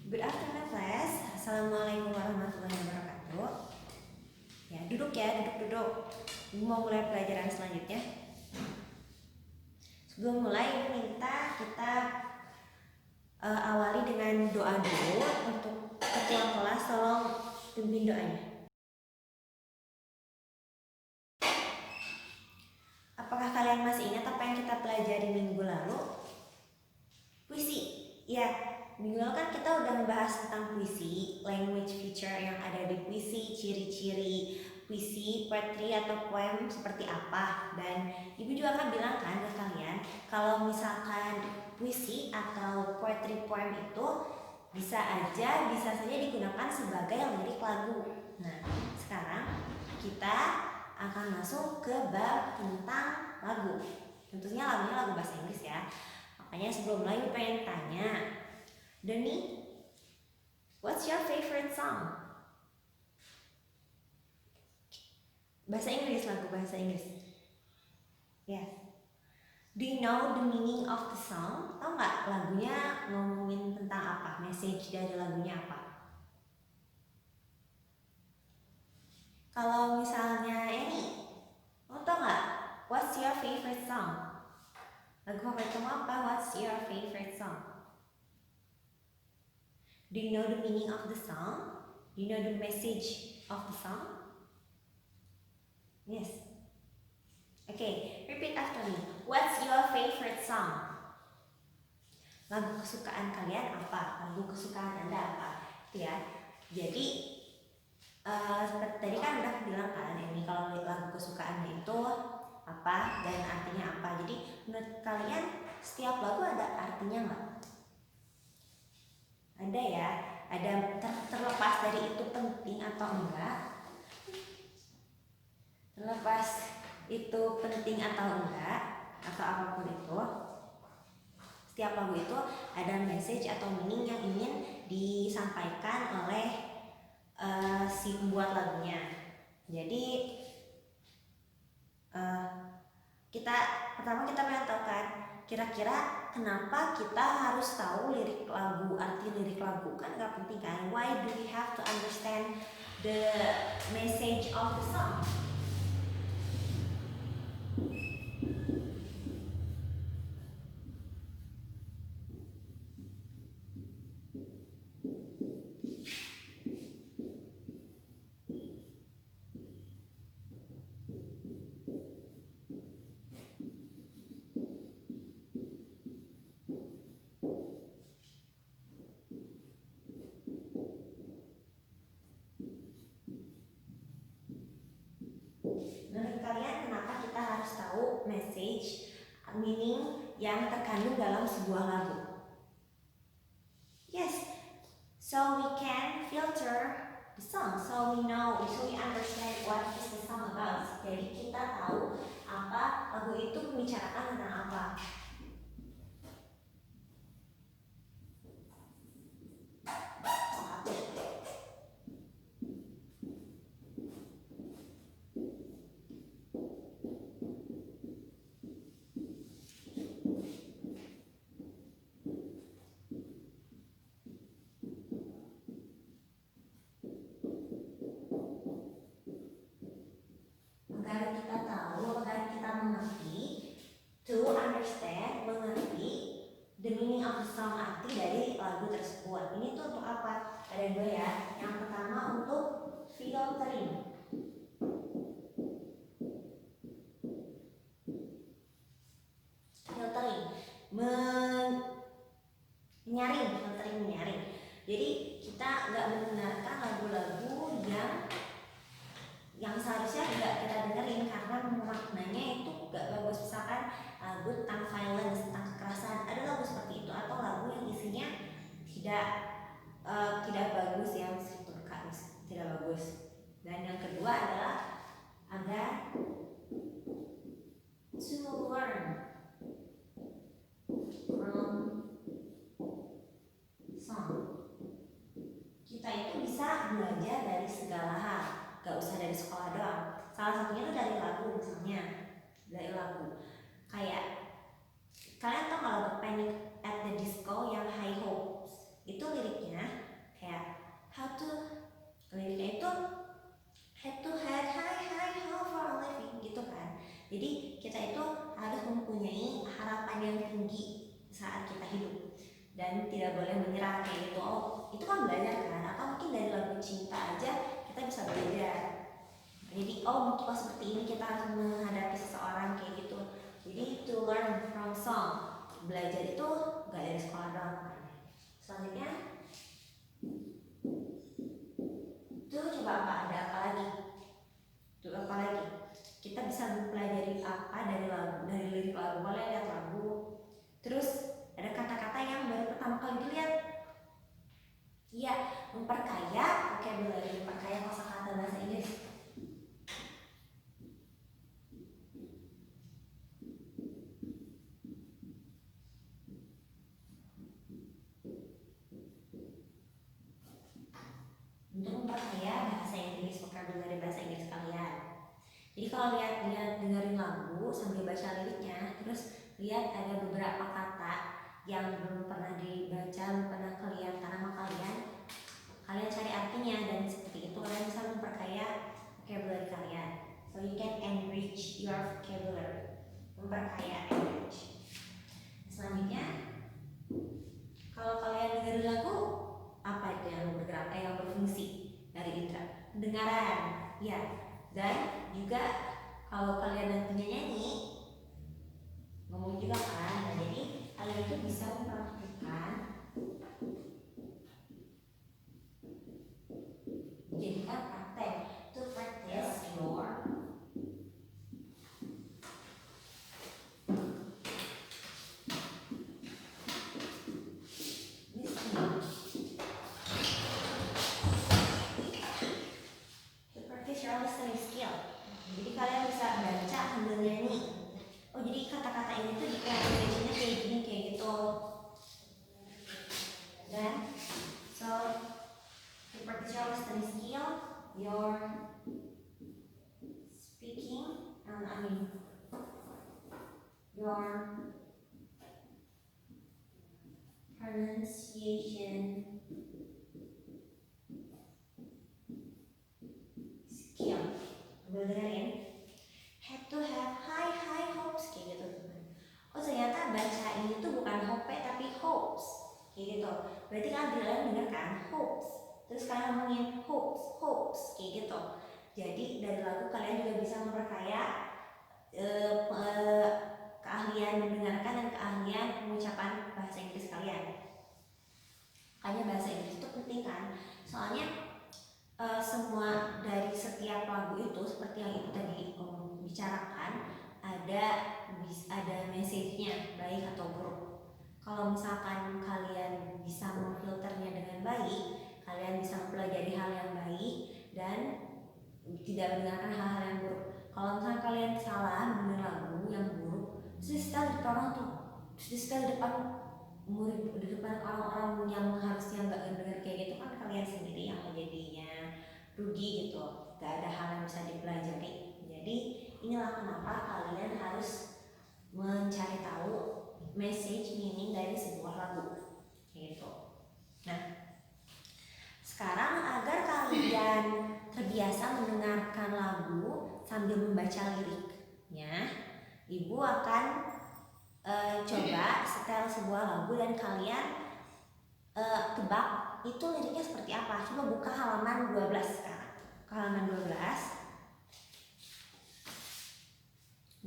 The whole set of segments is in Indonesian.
Good afternoon class. Assalamualaikum warahmatullahi wabarakatuh. Ya, duduk. Mau mulai pelajaran selanjutnya. Sebelum mulai, minta kita awali dengan doa dulu. Untuk ketua kelas, tolong pimpin doanya. Apakah kalian masih ingat apa yang kita pelajari minggu lalu? Puisi. Ya, minggu lalu kan kita udah membahas tentang puisi, language feature yang ada di puisi, ciri-ciri puisi, poetry atau poem seperti apa. Dan ibu juga akan bilang kan ke kalian kalau misalkan puisi atau poetry poem itu bisa saja digunakan sebagai lirik lagu. Nah, sekarang kita akan masuk ke bab tentang lagu. Tentunya lagunya lagu bahasa Inggris ya. Makanya sebelum mulai pengen tanya, Doni, what's your favorite song? Bahasa Inggris, lagu bahasa Inggris. Yes. Do you know the meaning of the song? Tahu nggak lagunya ngomongin tentang apa? Message dari lagunya apa? Kalau misalnya ini, lo tau nggak? What's your favorite song? Lagu favorit kamu apa? What's your favorite song? Do you know the meaning of the song? Do you know the message of the song? Yes. Okay, repeat after me. What's your favorite song? Lagu kesukaan kalian apa? Lagu kesukaan Anda apa? Itu ya. Jadi seperti tadi kan udah bilang kan ini kalau lagu kesukaannya itu apa dan artinya apa. Jadi menurut kalian setiap lagu ada artinya nggak? Ada ya. Ada terlepas dari itu penting atau enggak. Terlepas itu penting atau enggak atau apapun itu, setiap lagu itu ada message atau meaning yang ingin disampaikan oleh si pembuat lagunya. Jadi pertama kita pengen tahu kan kira-kira kenapa kita harus tahu lirik lagu, arti lirik lagu kan nggak penting kan? Why do we have to understand the message of the song? Menurut kalian kenapa kita harus tahu message, meaning yang terkandung dalam sebuah lagu? Yes, so we can filter the song, so we understand what is the song about. Jadi kita tahu apa lagu itu membicarakan tentang apa. Agar kita tahu, agar kita mengerti, to understand, mengerti the meaning of the song, arti dari lagu tersebut. Ini tuh untuk apa? Ada dua ya. Yang pertama untuk filtering. Menyaring. Jadi kita nggak mendengarkan lagu-lagu yang seharusnya nggak kita dengerin karena maknanya itu nggak bagus. Misalkan lagu tentang violence, tentang kekerasan, ada lagu seperti itu, atau lagu yang isinya tidak bagus, yang tidak bagus. Dan yang kedua adalah agar to learn from song. Kita itu bisa belajar dari segala hal, gak usah dari sekolah doang. Salah satunya itu dari lagu, misalnya dari lagu. Kayak kalian tau kalau Panic at the Disco yang High Hopes, itu liriknya dan tidak boleh menyerah kayak gitu. Oh, itu kan belajar kan? Atau mungkin dari lagu cinta aja kita bisa belajar. Jadi mungkin kalau seperti ini kita harus menghadapi seseorang kayak gitu. Jadi to learn from song, belajar itu gak dari sekolah doang. Selanjutnya tuh coba ada apa lagi? Tuh apa lagi? Kita bisa mempelajari apa dari lagu, dari lirik lagu. Boleh lihat lagu. Terus ada kata-kata yang baru pertama kali dilihat. Iya, memperkaya vocabulary, memperkaya kosakata bahasa Inggris. Untuk memperkaya bahasa Inggris, vocabulary bahasa Inggris kalian. Jadi kalau lihat dengerin lagu sambil baca liriknya, terus lihat ada beberapa kata yang belum pernah dibaca, belum pernah kelihatan sama kalian cari artinya, dan seperti itu kalian bisa memperkaya vocabulary kalian. So you can enrich your vocabulary, memperkaya, enrich. Selanjutnya, kalau kalian dengerin lagu, apa itu yang bergerak, yang berfungsi dari indera? Pendengaran, ya. Dan juga kalau kalian nantinya nyanyi, ngomong juga kan. Nah, jadi kalian itu bisa mempraktikkan, jadikan praktek, to practice your listening skill. Jadi kalian bisa baca sambil nyanyi. Oh, jadi kata-kata ini tuh di pronunciation-nya kayak gini, kayak gitu. Dan so to practice your listening skill, your speaking, your pronunciation skill. Dengerin, have to have high hopes kayak gitu teman. Oh, ternyata baca ini tuh bukan hope tapi hopes kayak gitu. Berarti kalian dengar kan, hopes, terus kalian ngomongin hopes kayak gitu. Jadi dari lagu kalian juga bisa memperkaya keahlian mendengarkan dan keahlian pengucapan bahasa Inggris kalian. Makanya bahasa Inggris itu penting kan, soalnya semua dari setiap lagu itu seperti yang itu tadi bicarakan, ada message-nya baik atau buruk. Kalau misalkan kalian bisa memfilternya dengan baik, kalian bisa mempelajari hal yang baik dan tidak mendengarkan hal-hal yang buruk. Kalau misalkan kalian salah mendengar lagu yang buruk, terus di orang tuh, terus di depan murid, di depan orang-orang yang harusnya nggak mendengar kayak gitu, kan kalian sendiri yang jadinya rugi gitu, gak ada hal yang bisa dipelajari. Jadi inilah kenapa kalian harus mencari tahu message, meaning dari sebuah lagu gitu. Nah, sekarang agar kalian terbiasa mendengarkan lagu sambil membaca liriknya, Ibu akan coba setel sebuah lagu dan kalian tebak itu liriknya seperti apa. Coba buka halaman 12 sekarang. Halaman 12.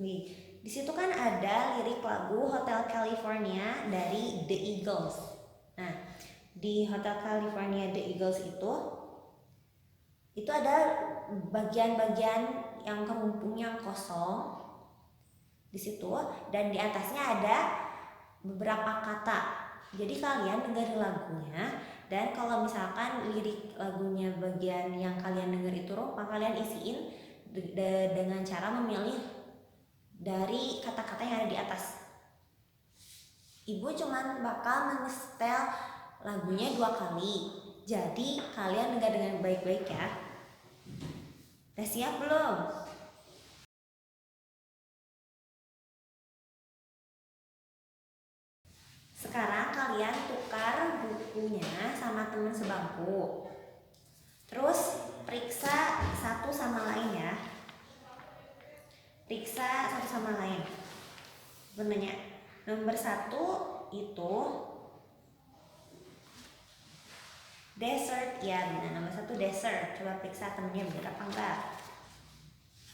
Nih, di situ kan ada lirik lagu Hotel California dari The Eagles. Nah, di Hotel California The Eagles itu ada bagian-bagian yang kerumpung yang kosong di situ, dan di atasnya ada beberapa kata. Jadi kalian dengerin lagunya, dan kalau misalkan lirik lagunya bagian yang kalian denger itu rumpang, kalian isiin dengan cara memilih dari kata-kata yang ada di atas. Ibu cuman bakal men-setel lagunya 2 kali, jadi kalian dengar dengan baik-baik ya. Udah siap belum? Sekarang kalian tukar bukunya sama teman sebangku. Terus periksa satu sama lain ya. Periksa satu sama lain. Benarnya nomor 1 itu Desert, ya benar. Nomor 1 desert. Coba periksa temennya benar apa enggak.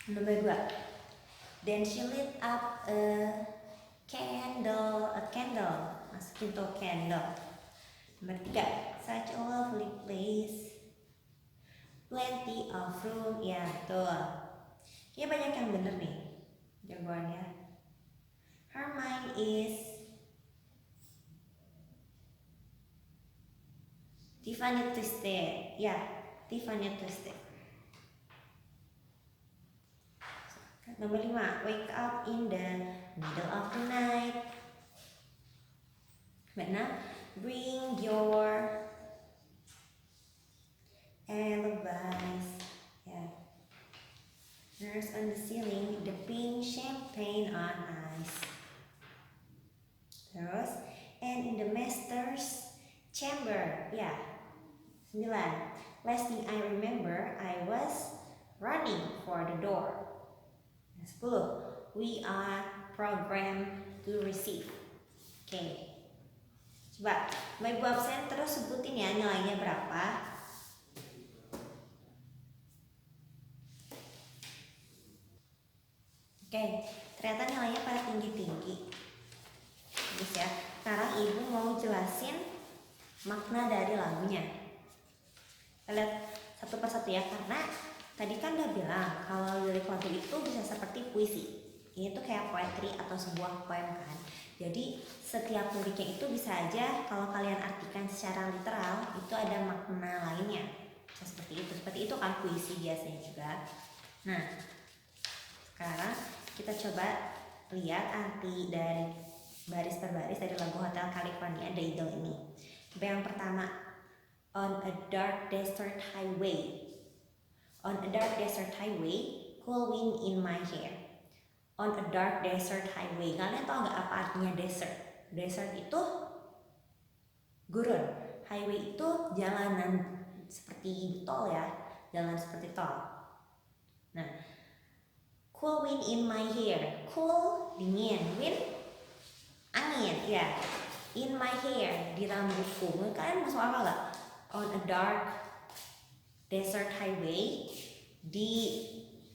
Nomor 2, then she lit up a candle. Masukin tuh candle. Nomor 3, such a lovely place. Plenty of room. Ya betul. Kayaknya banyak yang bener nih jawabannya. Her mind is Tiffany twisted. Ya, Tiffany twisted. Nomor 5, wake up in the middle of the night. Benar. Bring your alibis. Ya. Nurse on the ceiling, the pink champagne on ice. Terus, and in the master's chamber. Ya. 9, last thing I remember, I was running for the door. 10, we are programmed to receive. Oke. Coba, Bapak Ibu absen terus sebutin ya nilainya berapa. Oke, ternyata nilainya pada tinggi-tinggi. Bagus ya. Sekarang Ibu mau jelasin makna dari lagunya. Kita lihat satu persatu ya, karena tadi kan udah bilang kalau lirik lagu itu bisa seperti puisi. Ini tuh kayak poetry atau sebuah poem kan. Jadi setiap liriknya itu bisa aja kalau kalian artikan secara literal itu ada makna lainnya. Bisa seperti itu. Seperti itu kan puisi biasanya juga. Nah, sekarang kita coba lihat arti dari baris per baris dari lagu Hotel California The Eagle ini. Coba yang pertama, on a dark desert highway. On a dark desert highway, cool wind in my hair. On a dark desert highway. Kalian tahu nggak apa artinya desert? Desert itu gurun. Highway itu jalanan seperti tol ya, jalan seperti tol. Nah, cool wind in my hair. Cool dingin, wind angin ya. In my hair di rambutku. Kalian masuk akal nggak? On a dark desert highway di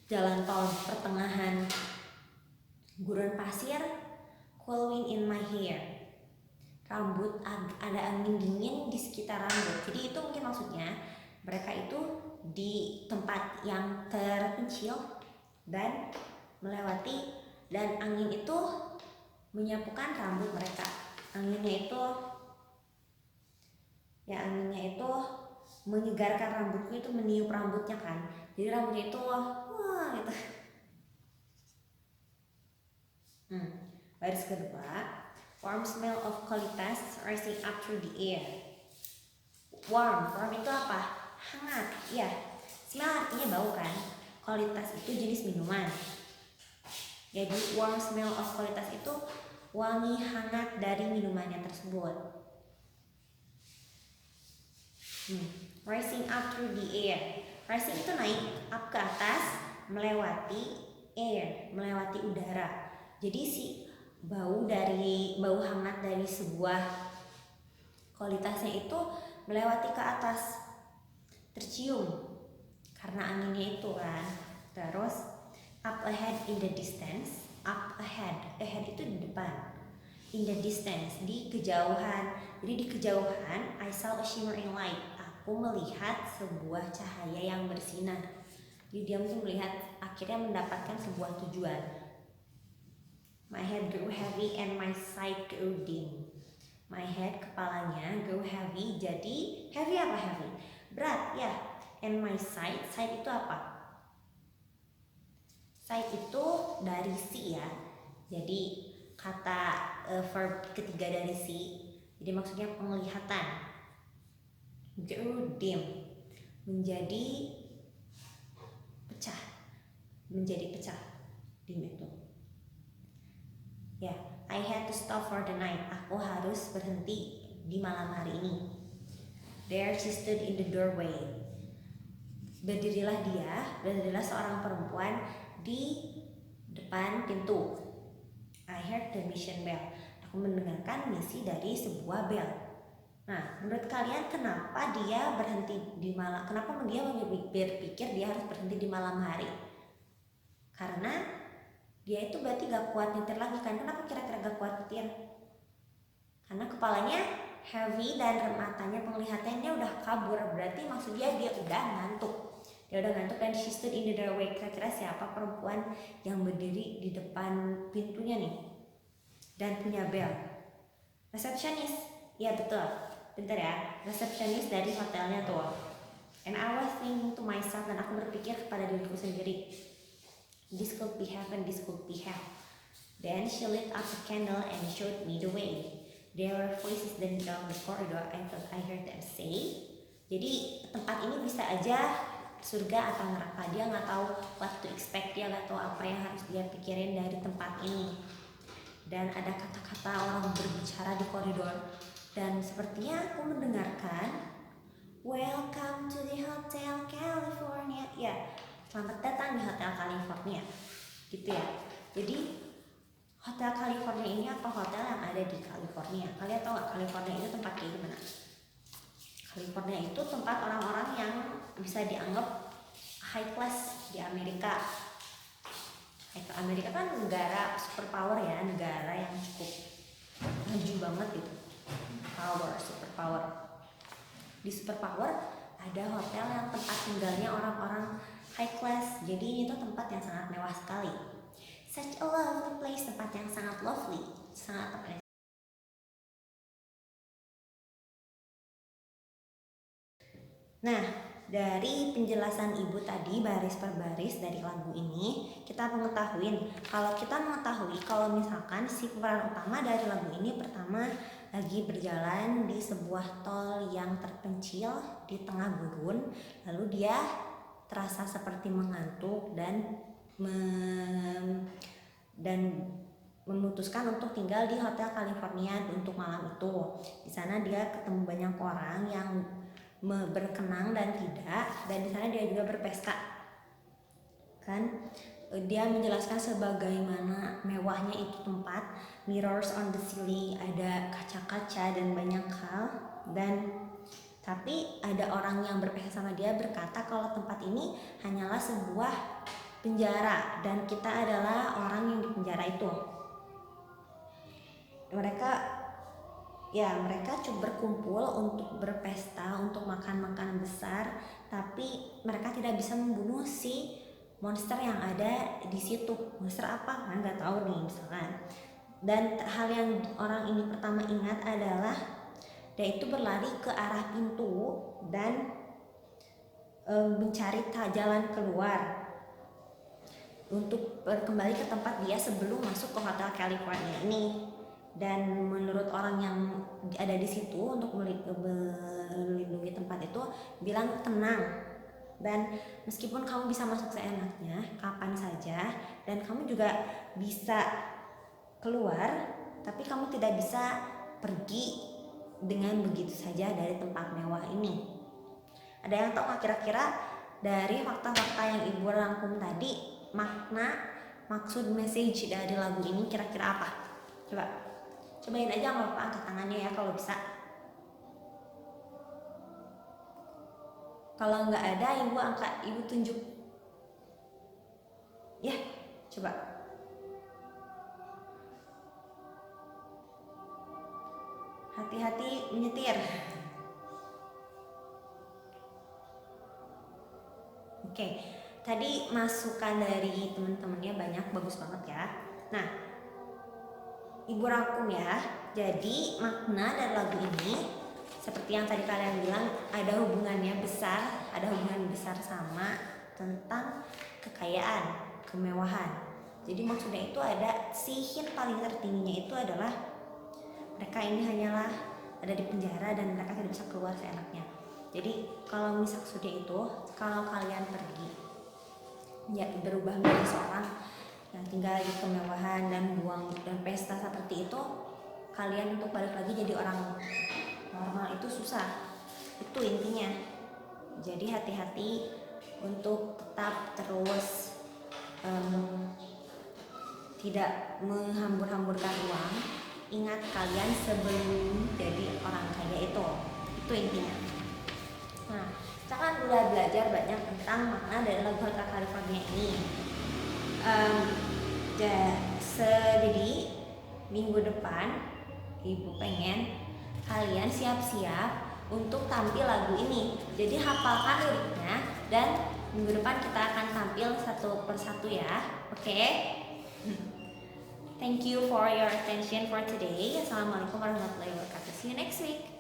jalan tol pertengahan gurun pasir, cool wind in my hair. Rambut ada angin dingin di sekitar rambut. Jadi itu mungkin maksudnya mereka itu di tempat yang terpencil dan melewati, dan angin itu menyapukan rambut mereka. Anginnya itu menyegarkan rambutku, itu meniup rambutnya kan. Jadi rambutnya itu wah gitu. Baris kedua, warm smell of qualitas rising up through the air. Warm itu apa? Hangat, ya. Smell artinya bau kan. Qualitas itu jenis minuman. Jadi warm smell of qualitas itu wangi hangat dari minumannya tersebut. Rising up through the air. Rising itu naik, up ke atas, melewati air, melewati udara. Jadi si bau hangat dari sebuah kualitasnya itu melewati ke atas, tercium karena anginnya itu kan. Terus up ahead in the distance. Up ahead itu di depan. In the distance, di kejauhan. Jadi di kejauhan, I saw a shimmering light. Aku melihat sebuah cahaya yang bersinar. Jadi dia mungkin melihat akhirnya mendapatkan sebuah tujuan. My head grew heavy and my sight grew dim. My head, kepalanya, grew heavy. Jadi heavy apa heavy? Berat ya. And my sight itu apa? Sight itu dari see ya. Jadi kata verb ketiga dari see. Jadi maksudnya penglihatan. Grew dim, menjadi pecah. Dim itu. Ya, I had to stop for the night. Aku harus berhenti di malam hari ini. There she stood in the doorway. Berdirilah seorang perempuan di depan pintu. I heard the mission bell. Aku mendengarkan misi dari sebuah bel. Nah, menurut kalian kenapa dia berhenti di malam? Kenapa dia berpikir dia harus berhenti di malam hari? Karena dia itu berarti gak kuat nyetir lagi kan? Kenapa kira-kira gak kuat nyetir? Karena kepalanya heavy dan matanya penglihatannya udah kabur. Berarti maksudnya dia udah ngantuk. Dia udah ngantuk dan she stood in the doorway. Kira-kira siapa perempuan yang berdiri di depan pintunya nih dan punya bel? Resepsionis. Ya betul. Bentar ya, resepsionis dari hotelnya tuh. And I was thinking to myself, dan aku berpikir kepada diriku sendiri, this could be heaven, this could be hell. Then she lit up a candle and showed me the way. There were voices down the corridor. I thought I heard them say. Jadi tempat ini bisa aja surga atau neraka. Dia nggak tahu what to expect, dia nggak tahu apa yang harus dia pikirin dari tempat ini. Dan ada kata-kata orang berbicara di koridor. Dan sepertinya aku mendengarkan Welcome to the Hotel California. Ya, selamat datang di Hotel California. Gitu ya. Jadi Hotel California ini apa hotel yang ada di California? Kalian tahu gak California itu tempat kayak gimana? California itu tempat orang-orang yang bisa dianggap high class di Amerika. Amerika kan negara superpower ya, negara yang cukup maju banget gitu. Superpower. Di superpower ada hotel yang tempat tinggalnya orang-orang high class. Jadi ini tuh tempat yang sangat mewah sekali. Such a lovely place, tempat yang sangat lovely, sangat apa? Nah, dari penjelasan ibu tadi baris per baris dari lagu ini, kita mengetahui kalau misalkan si pemeran utama dari lagu ini pertama lagi berjalan di sebuah tol yang terpencil di tengah gurun, lalu dia terasa seperti mengantuk dan memutuskan untuk tinggal di Hotel California untuk malam itu. Di sana dia ketemu banyak orang yang berkenang dan tidak, dan di sana dia juga berpesta. Kan dia menjelaskan sebagaimana mewahnya itu tempat, mirrors on the ceiling, ada kaca-kaca dan banyak hal. Dan tapi ada orang yang berpesta sama dia berkata kalau tempat ini hanyalah sebuah penjara dan kita adalah orang yang di penjara itu. Mereka coba berkumpul untuk berpesta, untuk makan makanan besar, tapi mereka tidak bisa membunuh si monster yang ada di situ. Monster apa? Kan nggak tahu nih misalkan. Dan hal yang orang ini pertama ingat adalah dia itu berlari ke arah pintu dan mencari jalan keluar untuk kembali ke tempat dia sebelum masuk ke Hotel California ini. Dan menurut orang yang ada di situ untuk melindungi tempat itu bilang tenang, dan meskipun kamu bisa masuk seenaknya kapan saja dan kamu juga bisa keluar, tapi kamu tidak bisa pergi dengan begitu saja dari tempat mewah ini. Ada yang tahu nggak kira-kira dari fakta-fakta yang ibu rangkum tadi, maksud message dari lagu ini kira-kira apa? Cobain aja, nggak apa-apa, angkat tangannya ya kalau bisa. Kalau nggak ada, ibu tunjuk. Ya, coba. Hati-hati menyetir. Oke, tadi masukan dari teman-temannya banyak, bagus banget ya. Nah, ibu rangkum ya. Jadi makna dari lagu ini seperti yang tadi kalian bilang, ada hubungan besar sama tentang kekayaan, kemewahan. Jadi maksudnya itu ada sihir paling tertingginya itu adalah mereka ini hanyalah ada di penjara dan mereka tidak bisa keluar seenaknya. Jadi kalau maksudnya itu, kalau kalian pergi ya berubah menjadi seorang yang tinggal di kemewahan dan buang dan pesta seperti itu, kalian untuk balik lagi jadi orang normal itu susah. Itu intinya. Jadi hati-hati untuk tetap terus tidak menghambur-hamburkan uang ingat kalian sebelum jadi orang kaya itu intinya. Nah, kita kan udah belajar banyak tentang makna dari lagu Hotel California ini. Jadi minggu depan Ibu pengen kalian siap-siap untuk tampil lagu ini. Jadi hafalkan liriknya dan minggu depan kita akan tampil satu persatu ya. Oke? Thank you for your attention for today. Assalamualaikum warahmatullahi wabarakatuh. See you next week.